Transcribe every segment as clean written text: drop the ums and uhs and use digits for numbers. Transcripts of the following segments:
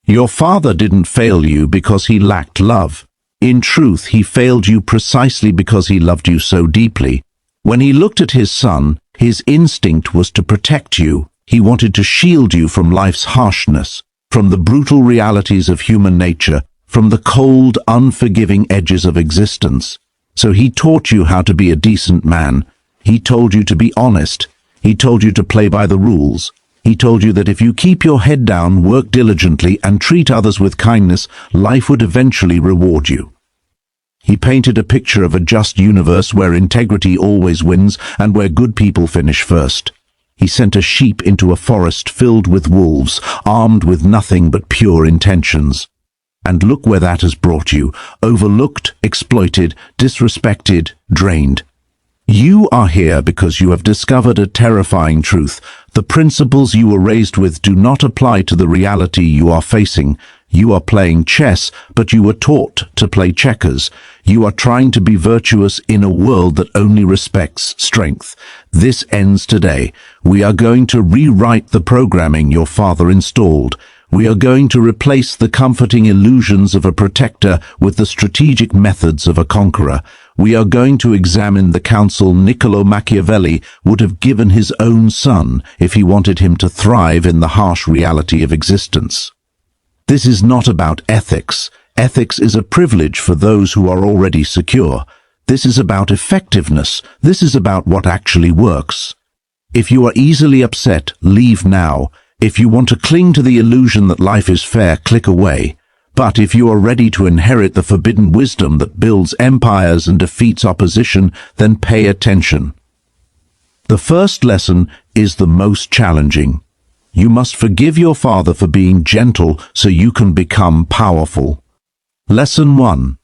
Your father didn't fail you because he lacked love. In truth, he failed you precisely because he loved you so deeply. When he looked at his son, his instinct was to protect you. He wanted to shield you from life's harshness, from the brutal realities of human nature, from the cold, unforgiving edges of existence. So he taught you how to be a decent man. He told you to be honest. He told you to play by the rules. He told you that if you keep your head down, work diligently, and treat others with kindness, life would eventually reward you. He painted a picture of a just universe where integrity always wins and where good people finish first. He sent a sheep into a forest filled with wolves, armed with nothing but pure intentions. And look where that has brought you: overlooked, exploited, disrespected, drained. You are here because you have discovered a terrifying truth. The principles you were raised with do not apply to the reality you are facing. You are playing chess, but you were taught to play checkers. You are trying to be virtuous in a world that only respects strength. This ends today. We are going to rewrite the programming your father installed. We are going to replace the comforting illusions of a protector with the strategic methods of a conqueror. We are going to examine the counsel Niccolo Machiavelli would have given his own son if he wanted him to thrive in the harsh reality of existence. This is not about ethics. Ethics is a privilege for those who are already secure. This is about effectiveness. This is about what actually works. If you are easily upset, leave now. If you want to cling to the illusion that life is fair, click away. But if you are ready to inherit the forbidden wisdom that builds empires and defeats opposition, then pay attention. The first lesson is the most challenging. You must forgive your father for being gentle so you can become powerful. Lesson 1.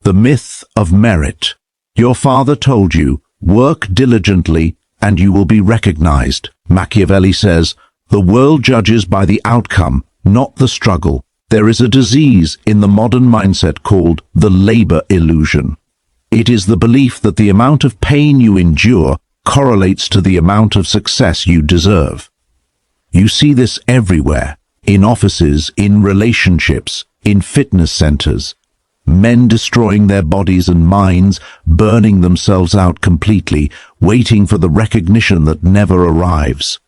The myth of merit. Your father told you, work diligently and you will be recognized. Machiavelli says, the world judges by the outcome, not the struggle. There is a disease in the modern mindset called the labor illusion. It is the belief that the amount of pain you endure correlates to the amount of success you deserve. You see this everywhere, in offices, in relationships, in fitness centers. Men destroying their bodies and minds, burning themselves out completely, waiting for the recognition that never arrives.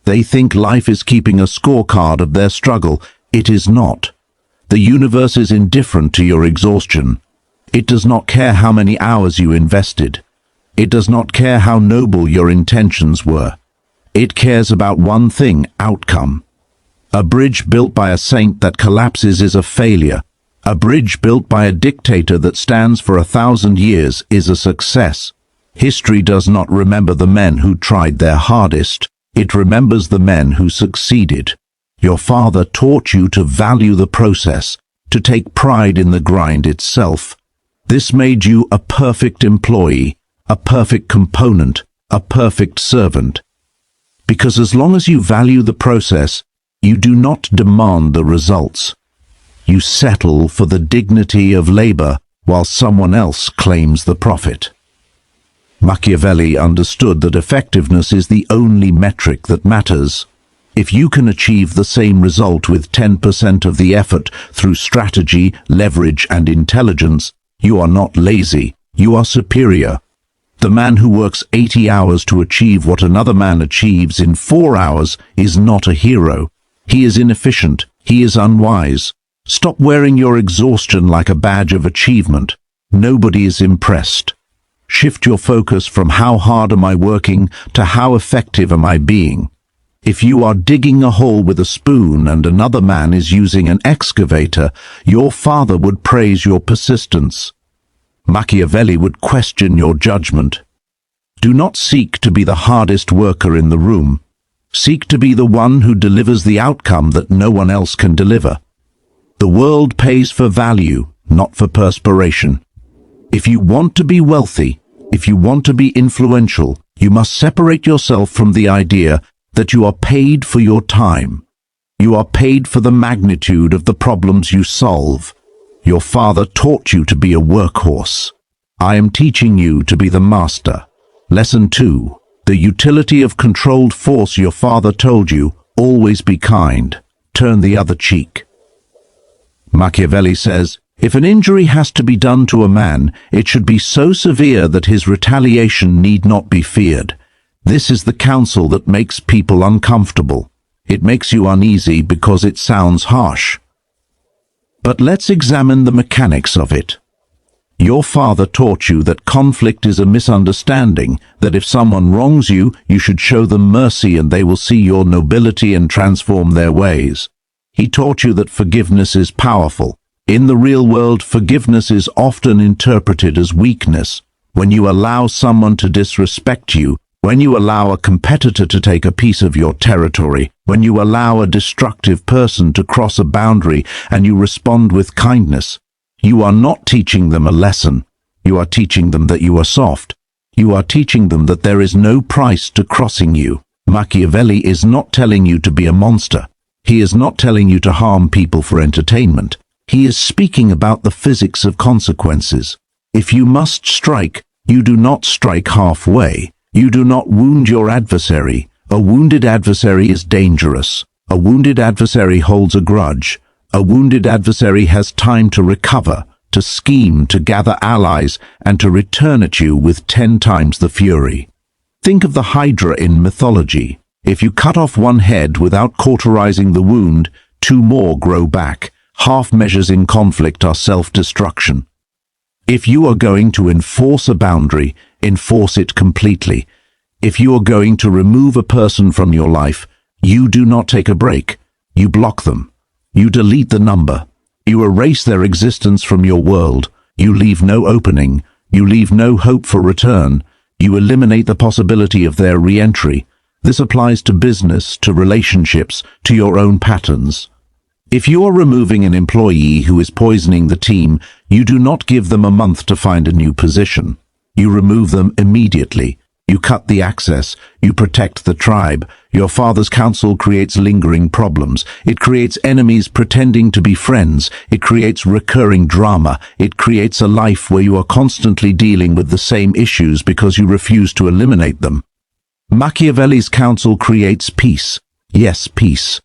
They think life is keeping a scorecard of their struggle. It is not. The universe is indifferent to your exhaustion. It does not care how many hours you invested. It does not care how noble your intentions were. It cares about one thing: outcome. A bridge built by a saint that collapses is a failure. A bridge built by a dictator that stands for 1,000 years is a success. History does not remember the men who tried their hardest. It remembers the men who succeeded. Your father taught you to value the process, to take pride in the grind itself. This made you a perfect employee, a perfect component, a perfect servant. Because as long as you value the process, you do not demand the results. You settle for the dignity of labor while someone else claims the profit. Machiavelli understood that effectiveness is the only metric that matters. If you can achieve the same result with 10% of the effort through strategy, leverage, and intelligence, you are not lazy, you are superior. The man who works 80 hours to achieve what another man achieves in 4 hours is not a hero. He is inefficient, he is unwise. Stop wearing your exhaustion like a badge of achievement. Nobody is impressed. Shift your focus from how hard am I working to how effective am I being. If you are digging a hole with a spoon and another man is using an excavator, your father would praise your persistence. Machiavelli would question your judgment. Do not seek to be the hardest worker in the room. Seek to be the one who delivers the outcome that no one else can deliver. The world pays for value, not for perspiration. If you want to be wealthy, if you want to be influential, you must separate yourself from the idea that you are paid for your time. You are paid for the magnitude of the problems you solve. Your father taught you to be a workhorse. I am teaching you to be the master. Lesson 2. The utility of controlled force. Your father told you, always be kind. Turn the other cheek. Machiavelli says, if an injury has to be done to a man, it should be so severe that his retaliation need not be feared. This is the counsel that makes people uncomfortable. It makes you uneasy because it sounds harsh. But let's examine the mechanics of it. Your father taught you that conflict is a misunderstanding, that if someone wrongs you, you should show them mercy and they will see your nobility and transform their ways. He taught you that forgiveness is powerful. In the real world, forgiveness is often interpreted as weakness. When you allow someone to disrespect you, when you allow a competitor to take a piece of your territory, when you allow a destructive person to cross a boundary and you respond with kindness, you are not teaching them a lesson. You are teaching them that you are soft. You are teaching them that there is no price to crossing you. Machiavelli is not telling you to be a monster. He is not telling you to harm people for entertainment. He is speaking about the physics of consequences. If you must strike, you do not strike halfway. You do not wound your adversary. A wounded adversary is dangerous. A wounded adversary holds a grudge. A wounded adversary has time to recover, to scheme, to gather allies, and to return at you with 10 times the fury. Think of the Hydra in mythology. If you cut off one head without cauterizing the wound, 2 more grow back. Half measures in conflict are self-destruction. If you are going to enforce a boundary, enforce it completely. If you are going to remove a person from your life, you do not take a break. You block them. You delete the number. You erase their existence from your world. You leave no opening. You leave no hope for return. You eliminate the possibility of their re-entry. This applies to business, to relationships, to your own patterns. If you are removing an employee who is poisoning the team, you do not give them a month to find a new position. You remove them immediately. You cut the access. You protect the tribe. Your father's counsel creates lingering problems. It creates enemies pretending to be friends. It creates recurring drama. It creates a life where you are constantly dealing with the same issues because you refuse to eliminate them. Machiavelli's counsel creates peace. Yes, peace.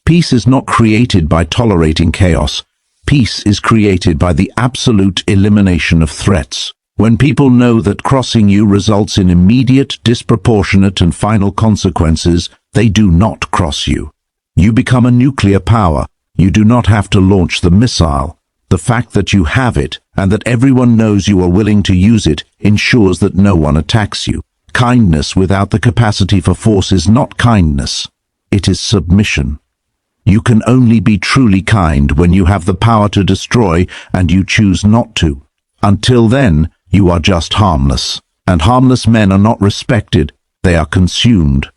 Peace is not created by tolerating chaos. Peace is created by the absolute elimination of threats. When people know that crossing you results in immediate, disproportionate, and final consequences, they do not cross you. You become a nuclear power. You do not have to launch the missile. The fact that you have it, and that everyone knows you are willing to use it, ensures that no one attacks you. Kindness without the capacity for force is not kindness. It is submission. You can only be truly kind when you have the power to destroy and you choose not to. Until then, you are just harmless. And harmless men are not respected, they are consumed.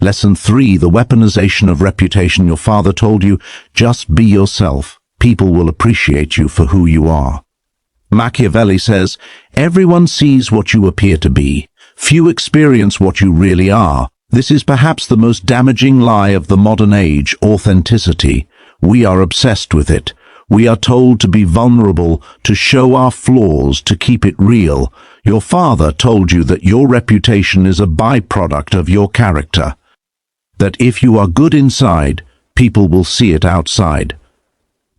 Lesson 3, the weaponization of reputation. Your father told you, just be yourself. People will appreciate you for who you are. Machiavelli says, everyone sees what you appear to be. Few experience what you really are. This is perhaps the most damaging lie of the modern age, authenticity. We are obsessed with it. We are told to be vulnerable, to show our flaws, to keep it real. Your father told you that your reputation is a byproduct of your character. That if you are good inside, people will see it outside.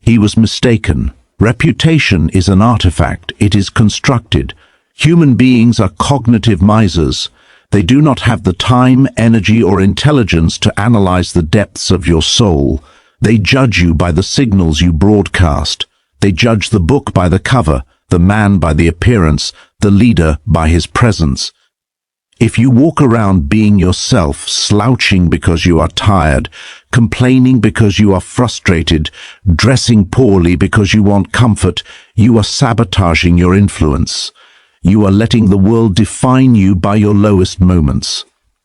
He was mistaken. Reputation is an artifact. It is constructed. Human beings are cognitive misers. They do not have the time, energy, or intelligence to analyze the depths of your soul. They judge you by the signals you broadcast. They judge the book by the cover, the man by the appearance, the leader by his presence. If you walk around being yourself, slouching because you are tired, complaining because you are frustrated, dressing poorly because you want comfort, you are sabotaging your influence. You are letting the world define you by your lowest moments.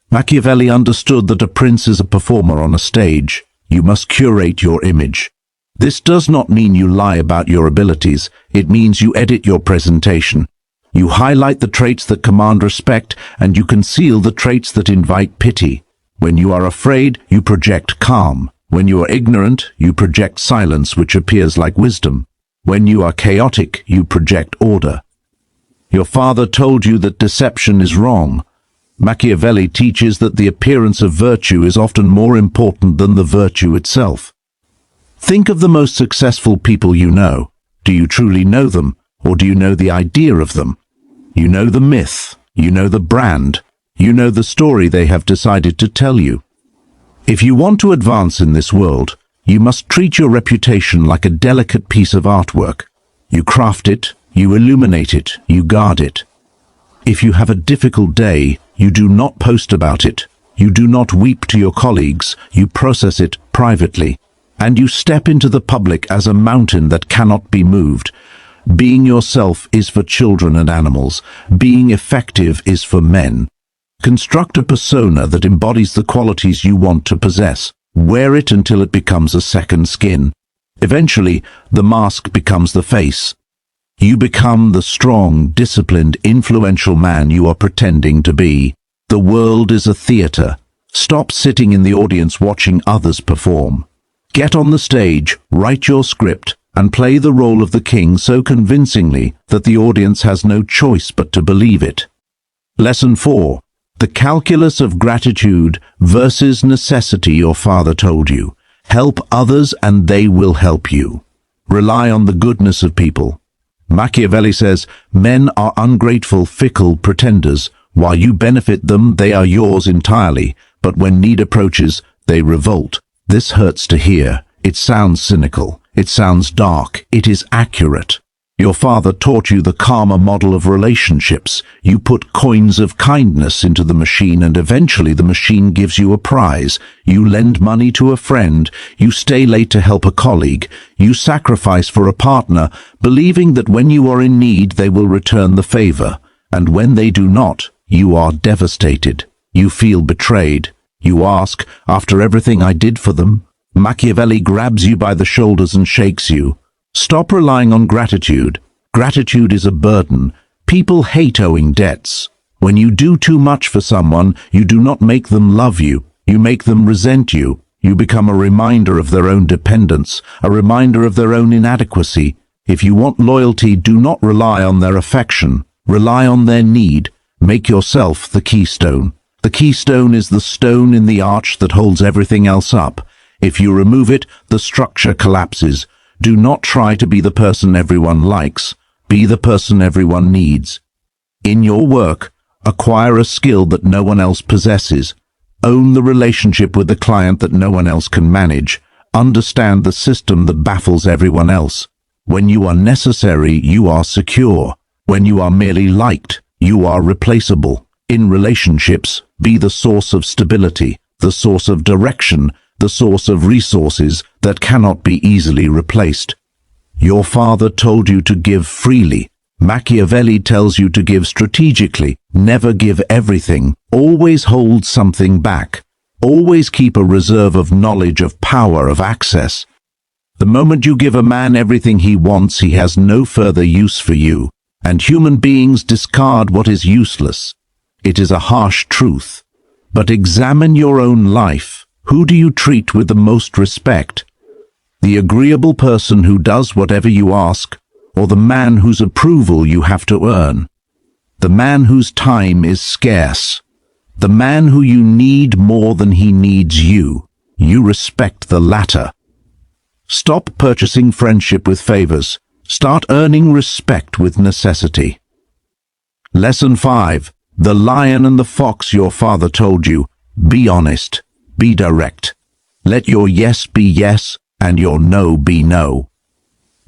Machiavelli understood that a prince is a performer on a stage. You must curate your image. This does not mean you lie about your abilities. It means you edit your presentation. You highlight the traits that command respect, and you conceal the traits that invite pity. When you are afraid, you project calm. When you are ignorant, you project silence, which appears like wisdom. When you are chaotic, you project order. Your father told you that deception is wrong. Machiavelli teaches that the appearance of virtue is often more important than the virtue itself. Think of the most successful people you know. Do you truly know them, or do you know the idea of them? You know the myth, you know the brand, you know the story they have decided to tell you. If you want to advance in this world, you must treat your reputation like a delicate piece of artwork. You craft it, you illuminate it, you guard it. If you have a difficult day, you do not post about it. You do not weep to your colleagues, you process it privately. And you step into the public as a mountain that cannot be moved. Being yourself is for children and animals. Being effective is for men. Construct a persona that embodies the qualities you want to possess. Wear it until it becomes a second skin. Eventually, the mask becomes the face. You become the strong, disciplined, influential man you are pretending to be. The world is a theater. Stop sitting in the audience watching others perform. Get on the stage, write your script, and play the role of the king so convincingly that the audience has no choice but to believe it. Lesson 4. The calculus of gratitude versus necessity your father told you. Help others and they will help you. Rely on the goodness of people. Machiavelli says, men are ungrateful, fickle pretenders. While you benefit them, they are yours entirely, but when need approaches, they revolt. This hurts to hear. It sounds cynical. It sounds dark. It is accurate. Your father taught you the karma model of relationships. You put coins of kindness into the machine and eventually the machine gives you a prize. You lend money to a friend. You stay late to help a colleague. You sacrifice for a partner, believing that when you are in need they will return the favor. And when they do not, you are devastated. You feel betrayed. You ask, after everything I did for them? Machiavelli grabs you by the shoulders and shakes you. Stop relying on gratitude. Gratitude is a burden. People hate owing debts. When you do too much for someone, you do not make them love you. You make them resent you. You become a reminder of their own dependence, a reminder of their own inadequacy. If you want loyalty, do not rely on their affection. Rely on their need. Make yourself the keystone. The keystone is the stone in the arch that holds everything else up. If you remove it, the structure collapses. Do not try to be the person everyone likes. Be the person everyone needs. In your work, acquire a skill that no one else possesses. Own the relationship with the client that no one else can manage. Understand the system that baffles everyone else. When you are necessary, you are secure. When you are merely liked, you are replaceable. In relationships, be the source of stability, the source of direction, the source of resources that cannot be easily replaced. Your father told you to give freely. Machiavelli tells you to give strategically. Never give everything. Always hold something back. Always keep a reserve of knowledge, of power, of access. The moment you give a man everything he wants, he has no further use for you. And human beings discard what is useless. It is a harsh truth. But examine your own life. Who do you treat with the most respect? The agreeable person who does whatever you ask, or the man whose approval you have to earn? The man whose time is scarce. The man who you need more than he needs you. You respect the latter. Stop purchasing friendship with favors. Start earning respect with necessity. Lesson 5. The lion and the fox your father told you. Be honest. Be direct. Let your yes be yes and your no be no.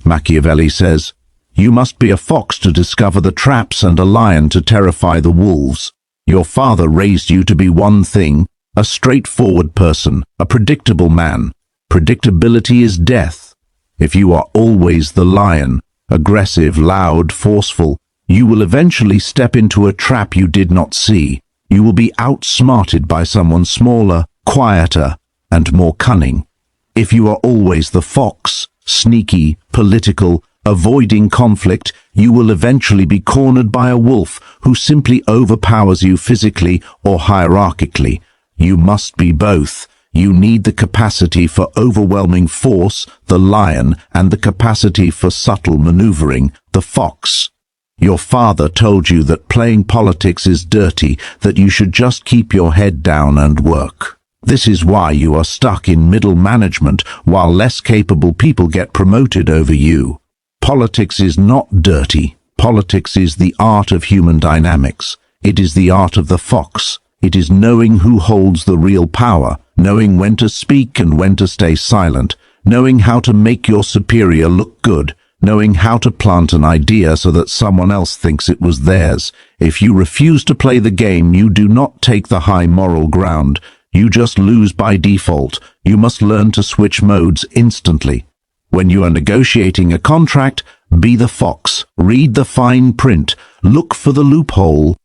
Machiavelli says, you must be a fox to discover the traps and a lion to terrify the wolves. Your father raised you to be one thing, a straightforward person, a predictable man. Predictability is death. If you are always the lion, aggressive, loud, forceful, you will eventually step into a trap you did not see. You will be outsmarted by someone smaller, quieter, and more cunning. If you are always the fox, sneaky, political, avoiding conflict, you will eventually be cornered by a wolf who simply overpowers you physically or hierarchically. You must be both. You need the capacity for overwhelming force, the lion, and the capacity for subtle maneuvering, the fox. Your father told you that playing politics is dirty, that you should just keep your head down and work. This is why you are stuck in middle management while less capable people get promoted over you. Politics is not dirty. Politics is the art of human dynamics. It is the art of the fox. It is knowing who holds the real power, knowing when to speak and when to stay silent, knowing how to make your superior look good, knowing how to plant an idea so that someone else thinks it was theirs. If you refuse to play the game, you do not take the high moral ground. You just lose by default. You must learn to switch modes instantly. When you are negotiating a contract, be the fox. Read the fine print. Look for the loophole.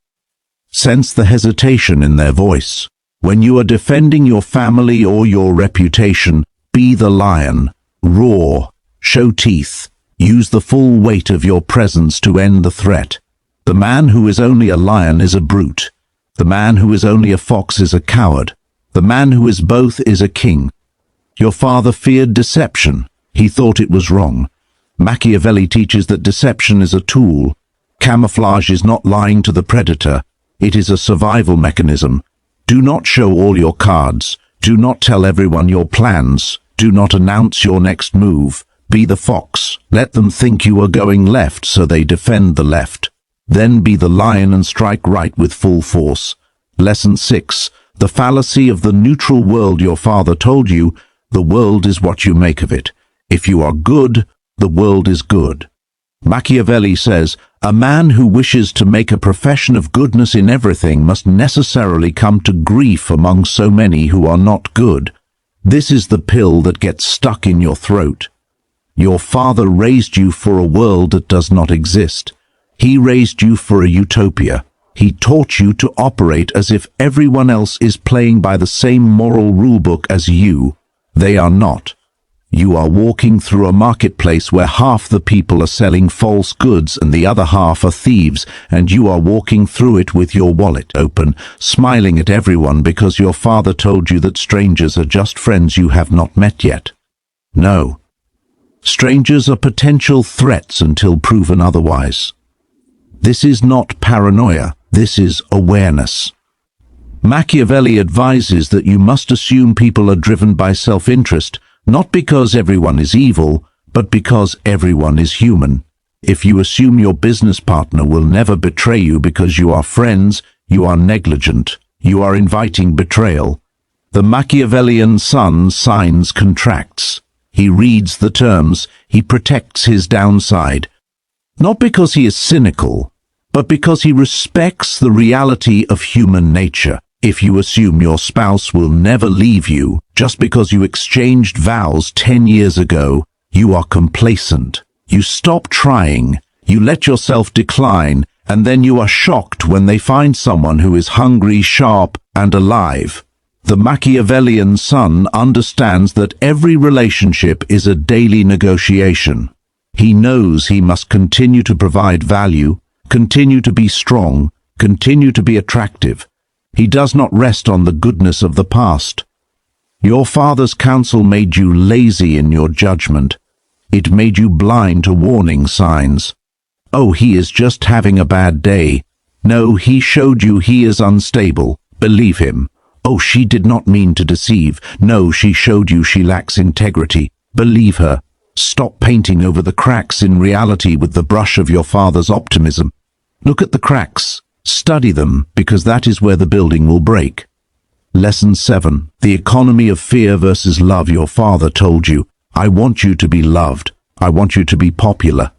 Sense the hesitation in their voice. When you are defending your family or your reputation, be the lion. Roar. Show teeth. Use the full weight of your presence to end the threat. The man who is only a lion is a brute. The man who is only a fox is a coward. The man who is both is a king. Your father feared deception. He thought it was wrong. Machiavelli teaches that deception is a tool. Camouflage is not lying to the predator. It is a survival mechanism. Do not show all your cards. Do not tell everyone your plans. Do not announce your next move. Be the fox. Let them think you are going left, so they defend the left. Then be the lion and strike right with full force. Lesson 6. The fallacy of the neutral world your father told you. The world is what you make of it. If you are good, the world is good. Machiavelli says, a man who wishes to make a profession of goodness in everything must necessarily come to grief among so many who are not good. This is the pill that gets stuck in your throat. Your father raised you for a world that does not exist. He raised you for a utopia. He taught you to operate as if everyone else is playing by the same moral rulebook as you. They are not. You are walking through a marketplace where half the people are selling false goods and the other half are thieves, and you are walking through it with your wallet open, smiling at everyone because your father told you that strangers are just friends you have not met yet. No. Strangers are potential threats until proven otherwise. This is not paranoia. This is awareness. Machiavelli advises that you must assume people are driven by self-interest, not because everyone is evil, but because everyone is human. If you assume your business partner will never betray you because you are friends, you are negligent. You are inviting betrayal. The Machiavellian son signs contracts. He reads the terms. He protects his downside. Not because he is cynical, but because he respects the reality of human nature. If you assume your spouse will never leave you just because you exchanged vows 10 years ago, you are complacent. You stop trying, you let yourself decline, and then you are shocked when they find someone who is hungry, sharp, and alive. The Machiavellian son understands that every relationship is a daily negotiation. He knows he must continue to provide value, continue to be strong, continue to be attractive. He does not rest on the goodness of the past. Your father's counsel made you lazy in your judgment. It made you blind to warning signs. Oh, he is just having a bad day. No, he showed you he is unstable. Believe him. Oh, she did not mean to deceive. No, she showed you she lacks integrity. Believe her. Stop painting over the cracks in reality with the brush of your father's optimism. Look at the cracks. Study them, because that is where the building will break. Lesson 7. The economy of fear versus love. Your father told you, I want you to be loved. I want you to be popular.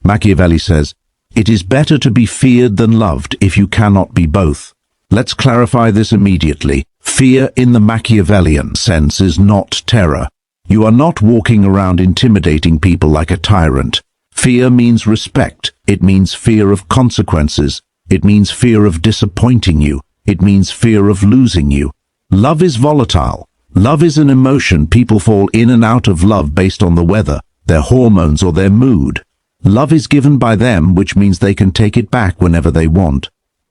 Machiavelli says, it is better to be feared than loved if you cannot be both. Let's clarify this immediately. Fear in the Machiavellian sense is not terror. You are not walking around intimidating people like a tyrant. Fear means respect. It means fear of consequences. It means fear of disappointing you. It means fear of losing you. Love is volatile. Love is an emotion. People fall in and out of love based on the weather, their hormones, or their mood. Love is given by them, which means they can take it back whenever they want.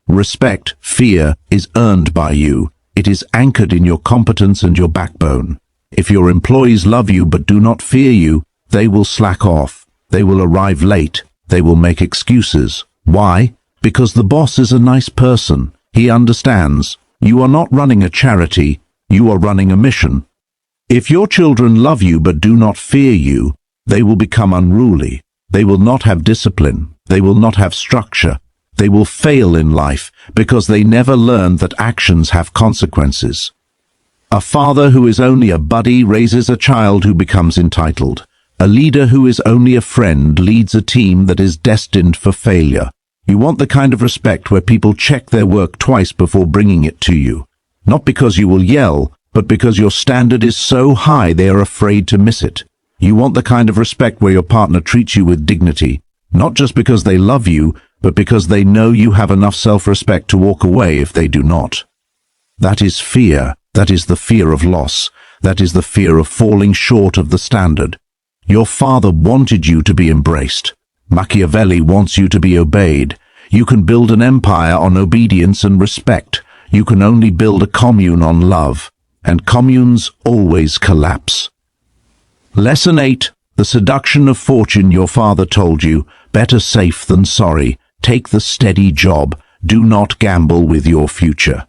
Respect, fear, is earned by you. It is anchored in your competence and your backbone. If your employees love you but do not fear you, they will slack off. They will arrive late. They will make excuses. Why? Because the boss is a nice person. He understands. You are not running a charity. you are running a mission. If your children love you but do not fear you, they will become unruly. They will not have discipline. They will not have structure. They will fail in life because they never learned that actions have consequences. A father who is only a buddy raises a child who becomes entitled. A leader who is only a friend leads a team that is destined for failure. You want the kind of respect where people check their work twice before bringing it to you. Not because you will yell, but because your standard is so high they are afraid to miss it. You want the kind of respect where your partner treats you with dignity, not just because they love you, but because they know you have enough self-respect to walk away if they do not. That is fear. That is the fear of loss. That is the fear of falling short of the standard. Your father wanted you to be embraced. Machiavelli wants you to be obeyed. You can build an empire on obedience and respect. You can only build a commune on love, and communes always collapse. Lesson 8. The seduction of fortune. Your father told you, better safe than sorry. Take the steady job. Do not gamble with your future.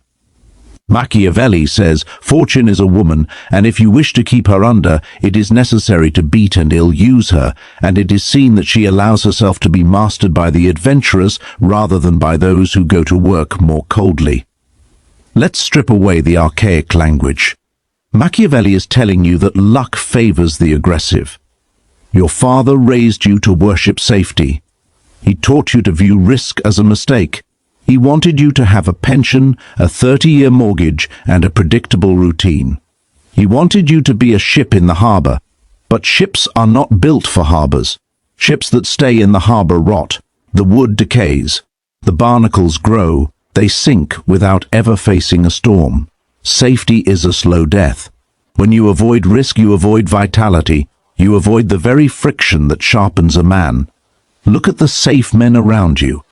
Machiavelli says, fortune is a woman, and if you wish to keep her under, it is necessary to beat and ill-use her, and it is seen that she allows herself to be mastered by the adventurers rather than by those who go to work more coldly. Let's strip away the archaic language. Machiavelli is telling you that luck favors the aggressive. Your father raised you to worship safety. He taught you to view risk as a mistake. He wanted you to have a pension, a 30-year mortgage, and a predictable routine. He wanted you to be a ship in the harbor. But ships are not built for harbors. Ships that stay in the harbor rot. The wood decays. The barnacles grow. They sink without ever facing a storm. Safety is a slow death. When you avoid risk, you avoid vitality. You avoid the very friction that sharpens a man. Look at the safe men around you.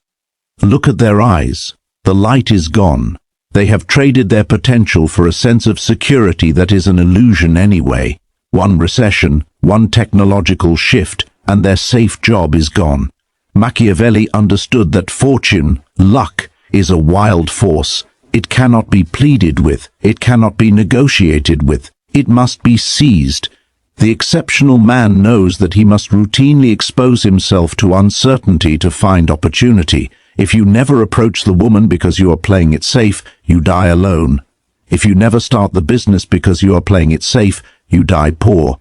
Look at their eyes. The light is gone. They have traded their potential for a sense of security that is an illusion anyway. One recession, one technological shift, and their safe job is gone. Machiavelli understood that fortune, luck, is a wild force. It cannot be pleaded with. It cannot be negotiated with. It must be seized. The exceptional man knows that he must routinely expose himself to uncertainty to find opportunity. If you never approach the woman because you are playing it safe, you die alone. If you never start the business because you are playing it safe, you die poor.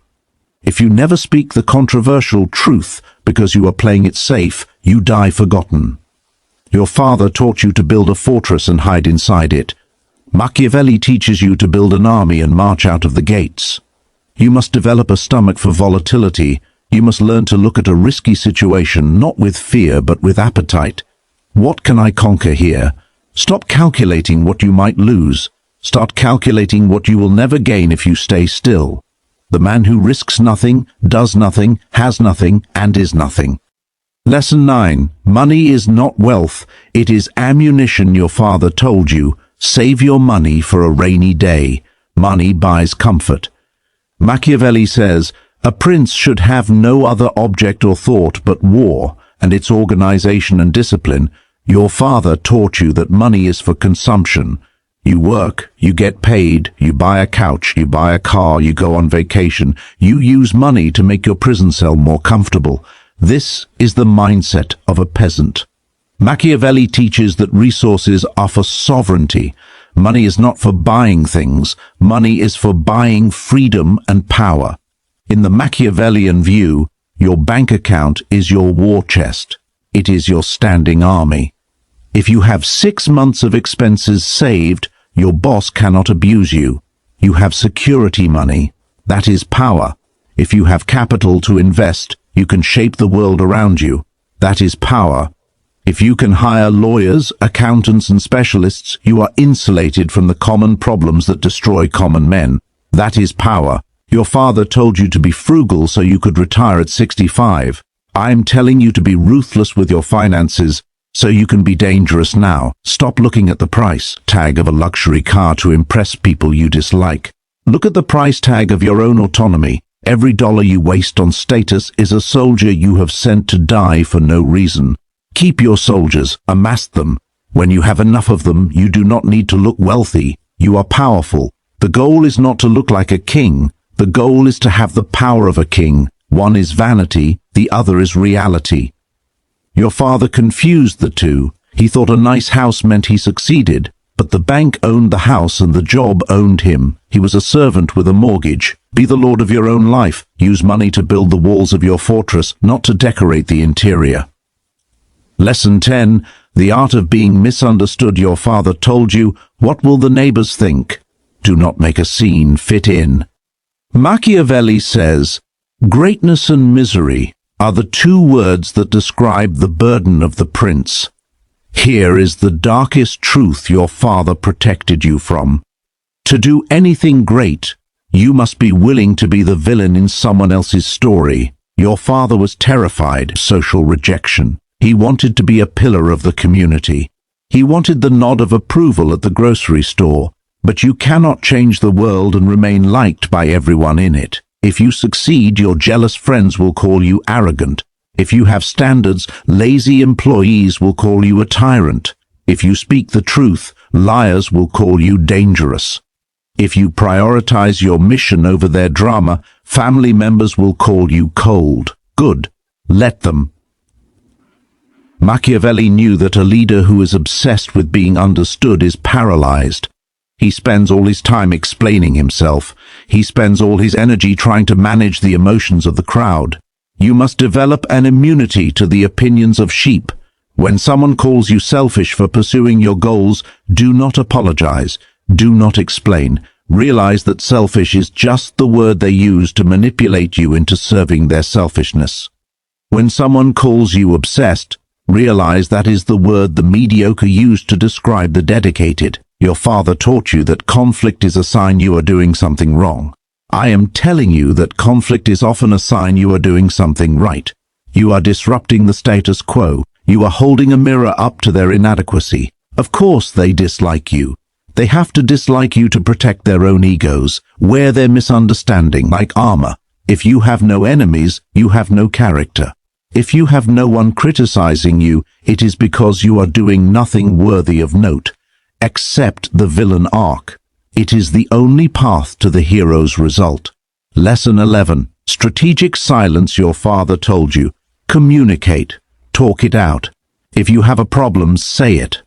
If you never speak the controversial truth because you are playing it safe, you die forgotten. Your father taught you to build a fortress and hide inside it. Machiavelli teaches you to build an army and march out of the gates. You must develop a stomach for volatility. You must learn to look at a risky situation not with fear but with appetite. What can I conquer here? Stop calculating what you might lose. Start calculating what you will never gain if you stay still. The man who risks nothing, does nothing, has nothing, and is nothing. Lesson 9. Money is not wealth. It is ammunition. Your father told you, save your money for a rainy day. Money buys comfort. Machiavelli says, a prince should have no other object or thought but war and its organization and discipline. Your father taught you that money is for consumption. You work, you get paid, you buy a couch, you buy a car, you go on vacation. You use money to make your prison cell more comfortable. This is the mindset of a peasant. Machiavelli teaches that resources are for sovereignty. Money is not for buying things. Money is for buying freedom and power. In the Machiavellian view, your bank account is your war chest. It is your standing army. If you have 6 months of expenses saved, your boss cannot abuse you. You have security money. That is power. If you have capital to invest, you can shape the world around you. That is power. If you can hire lawyers, accountants, and specialists, you are insulated from the common problems that destroy common men. That is power. Your father told you to be frugal so you could retire at 65. I'm telling you to be ruthless with your finances so you can be dangerous now. Stop looking at the price tag of a luxury car to impress people you dislike. Look at the price tag of your own autonomy. Every dollar you waste on status is a soldier you have sent to die for no reason. Keep your soldiers, amass them. When you have enough of them, you do not need to look wealthy. You are powerful. The goal is not to look like a king. The goal is to have the power of a king. One is vanity, the other is reality. Your father confused the two. He thought a nice house meant he succeeded, but the bank owned the house and the job owned him. He was a servant with a mortgage. Be the lord of your own life. Use money to build the walls of your fortress, not to decorate the interior. Lesson 10. The art of being misunderstood. Your father told you, what will the neighbors think? Do not make a scene, fit in. Machiavelli says, greatness and misery are the two words that describe the burden of the prince. Here is the darkest truth your father protected you from. To do anything great, you must be willing to be the villain in someone else's story. Your father was terrified of social rejection. He wanted to be a pillar of the community. He wanted the nod of approval at the grocery store. But you cannot change the world and remain liked by everyone in it. If you succeed, your jealous friends will call you arrogant. If you have standards, lazy employees will call you a tyrant. If you speak the truth, liars will call you dangerous. If you prioritize your mission over their drama, family members will call you cold. Good. Let them. Machiavelli knew that a leader who is obsessed with being understood is paralyzed. He spends all his time explaining himself. He spends all his energy trying to manage the emotions of the crowd. You must develop an immunity to the opinions of sheep. When someone calls you selfish for pursuing your goals, do not apologize. Do not explain. Realize that selfish is just the word they use to manipulate you into serving their selfishness. When someone calls you obsessed, realize that is the word the mediocre used to describe the dedicated. Your father taught you that conflict is a sign you are doing something wrong. I am telling you that conflict is often a sign you are doing something right. You are disrupting the status quo. You are holding a mirror up to their inadequacy. Of course they dislike you. They have to dislike you to protect their own egos. Wear their misunderstanding like armor. If you have no enemies, you have no character. If you have no one criticizing you, it is because you are doing nothing worthy of note. Accept the villain arc. It is the only path to the hero's result. Lesson 11. Strategic silence. Your father told you. Communicate. Talk it out. If you have a problem, say it.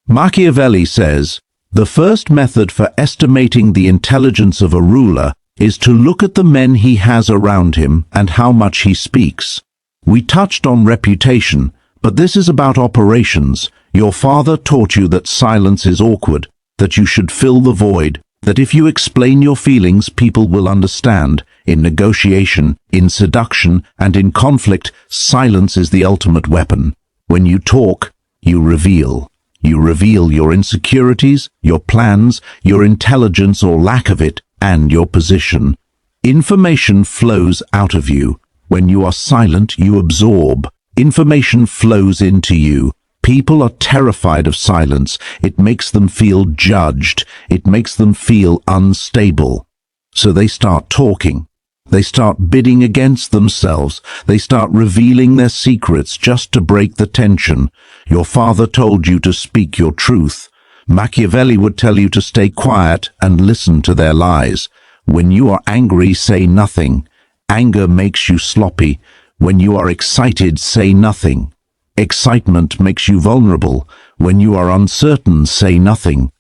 Machiavelli says, the first method for estimating the intelligence of a ruler is to look at the men he has around him and how much he speaks. We touched on reputation, but this is about operations. Your father taught you that silence is awkward, that you should fill the void, that if you explain your feelings, people will understand. In negotiation, in seduction, and in conflict, silence is the ultimate weapon. When you talk, you reveal. You reveal your insecurities, your plans, your intelligence or lack of it, and your position. Information flows out of you. When you are silent, you absorb. Information flows into you. People are terrified of silence. It makes them feel judged. It makes them feel unstable. So they start talking. They start bidding against themselves. They start revealing their secrets just to break the tension. Your father told you to speak your truth. Machiavelli would tell you to stay quiet and listen to their lies. When you are angry, say nothing. Anger makes you sloppy. When you are excited, say nothing. Excitement makes you vulnerable. When you are uncertain, say nothing.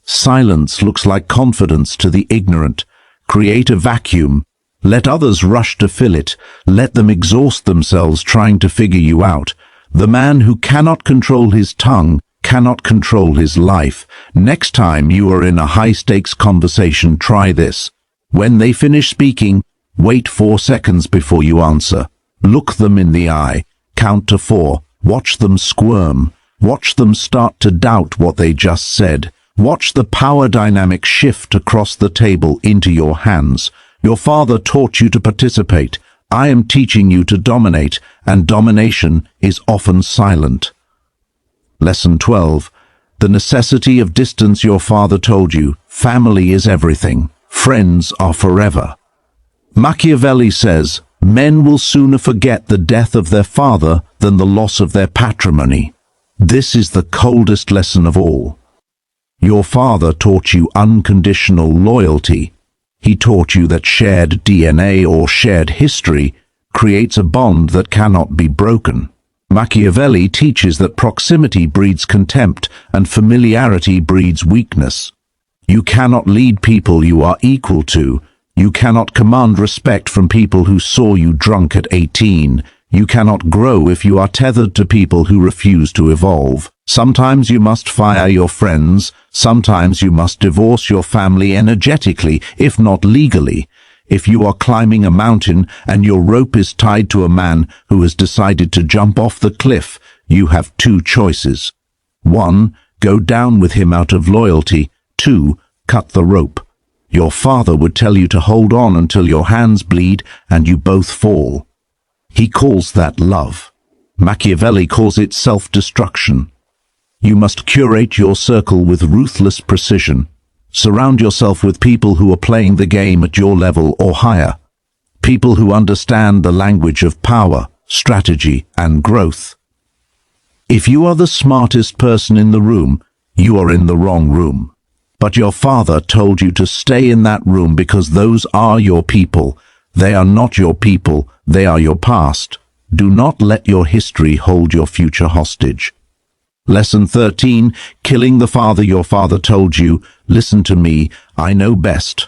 Silence looks like confidence to the ignorant. Create a vacuum. Let others rush to fill it. Let them exhaust themselves trying to figure you out. The man who cannot control his tongue cannot control his life. Next time you are in a high-stakes conversation, try this. When they finish speaking, wait 4 seconds before you answer. Look them in the eye. Count to 4. Watch them squirm. Watch them start to doubt what they just said. Watch the power dynamic shift across the table into your hands. Your father taught you to participate. I am teaching you to dominate, and domination is often silent. Lesson 12. The necessity of distance. Your father told you, family is everything. Friends are forever. Machiavelli says, men will sooner forget the death of their father than the loss of their patrimony. This is the coldest lesson of all. Your father taught you unconditional loyalty. He taught you that shared DNA or shared history creates a bond that cannot be broken. Machiavelli teaches that proximity breeds contempt and familiarity breeds weakness. You cannot lead people you are equal to. You cannot command respect from people who saw you drunk at 18. You cannot grow if you are tethered to people who refuse to evolve. Sometimes you must fire your friends. Sometimes you must divorce your family energetically, if not legally. If you are climbing a mountain and your rope is tied to a man who has decided to jump off the cliff, you have two choices. 1. Go down with him out of loyalty. 2. Cut the rope. Your father would tell you to hold on until your hands bleed and you both fall. He calls that love. Machiavelli calls it self-destruction. You must curate your circle with ruthless precision. Surround yourself with people who are playing the game at your level or higher. People who understand the language of power, strategy, and growth. If you are the smartest person in the room, you are in the wrong room. But your father told you to stay in that room because those are your people. They are not your people, they are your past. Do not let your history hold your future hostage. Lesson 13, killing the father your father told you. Listen to me, I know best.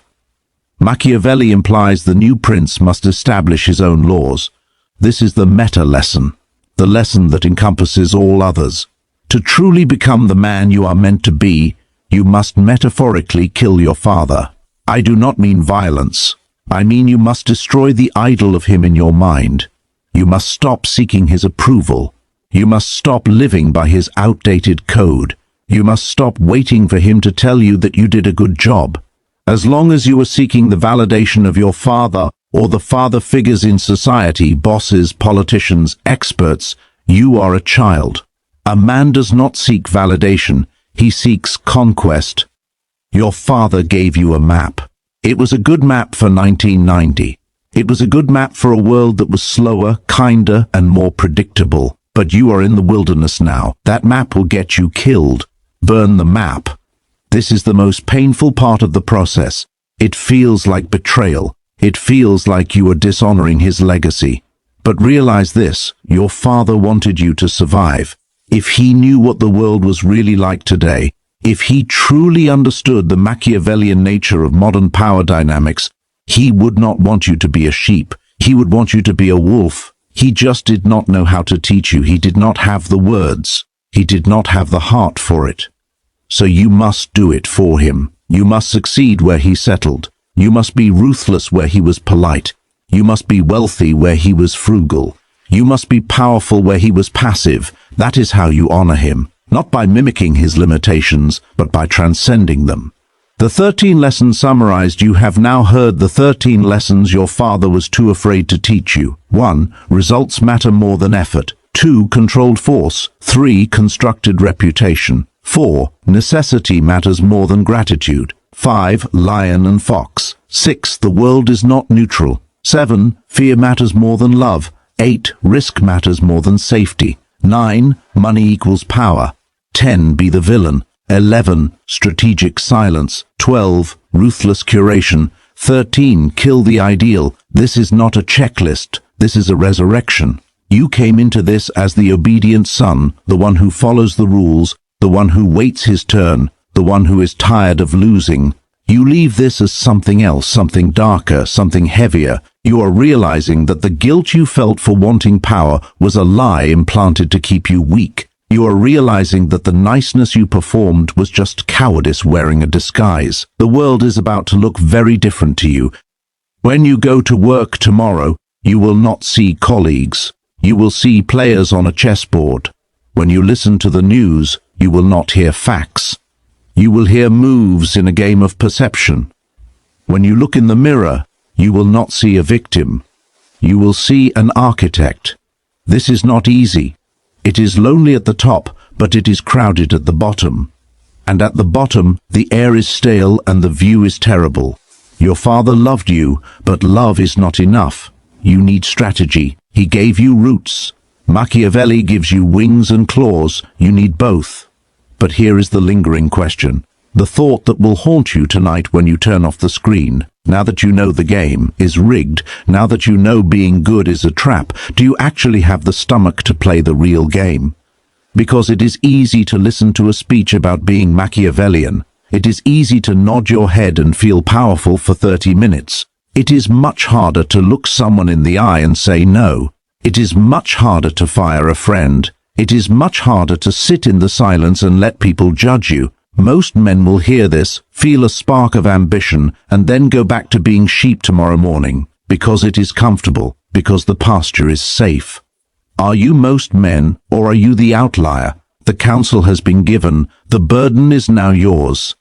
Machiavelli implies the new prince must establish his own laws. This is the meta lesson, the lesson that encompasses all others. To truly become the man you are meant to be, you must metaphorically kill your father. I do not mean violence. I mean you must destroy the idol of him in your mind. You must stop seeking his approval. You must stop living by his outdated code. You must stop waiting for him to tell you that you did a good job. As long as you are seeking the validation of your father or the father figures in society, bosses, politicians, experts, you are a child. A man does not seek validation. He seeks conquest. Your father gave you a map. It was a good map for 1990. It was a good map for a world that was slower, kinder, and more predictable. But you are in the wilderness now. That map will get you killed. Burn the map. This is the most painful part of the process. It feels like betrayal. It feels like you are dishonoring his legacy. But realize this, your father wanted you to survive. If he knew what the world was really like today, if he truly understood the Machiavellian nature of modern power dynamics, he would not want you to be a sheep. He would want you to be a wolf. He just did not know how to teach you. He did not have the words. He did not have the heart for it. So you must do it for him. You must succeed where he settled. You must be ruthless where he was polite. You must be wealthy where he was frugal. You must be powerful where he was passive. That is how you honor him, not by mimicking his limitations, but by transcending them. The 13 lessons summarized. You have now heard the 13 lessons your father was too afraid to teach you. 1. Results matter more than effort. 2. Controlled force. 3. Constructed reputation. 4. Necessity matters more than gratitude. 5. Lion and fox. 6. The world is not neutral. 7. Fear matters more than love. 8. Risk matters more than safety. 9. Money equals power. 10. Be the villain. 11. Strategic silence. 12. Ruthless curation. 13. Kill the ideal. This is not a checklist. This is a resurrection. You came into this as the obedient son, the one who follows the rules, the one who waits his turn, the one who is tired of losing. You leave this as something else, something darker, something heavier. You are realizing that the guilt you felt for wanting power was a lie implanted to keep you weak. You are realizing that the niceness you performed was just cowardice wearing a disguise. The world is about to look very different to you. When you go to work tomorrow, you will not see colleagues. You will see players on a chessboard. When you listen to the news, you will not hear facts. You will hear moves in a game of perception. When you look in the mirror, you will not see a victim. You will see an architect. This is not easy. It is lonely at the top, but it is crowded at the bottom. And at the bottom, the air is stale and the view is terrible. Your father loved you, but love is not enough. You need strategy. He gave you roots. Machiavelli gives you wings and claws. You need both. But here is the lingering question. The thought that will haunt you tonight when you turn off the screen, now that you know the game is rigged, now that you know being good is a trap, do you actually have the stomach to play the real game? Because it is easy to listen to a speech about being Machiavellian. It is easy to nod your head and feel powerful for 30 minutes. It is much harder to look someone in the eye and say no. It is much harder to fire a friend. It is much harder to sit in the silence and let people judge you. Most men will hear this, feel a spark of ambition, and then go back to being sheep tomorrow morning, because it is comfortable, because the pasture is safe. Are you most men, or are you the outlier? The counsel has been given, the burden is now yours.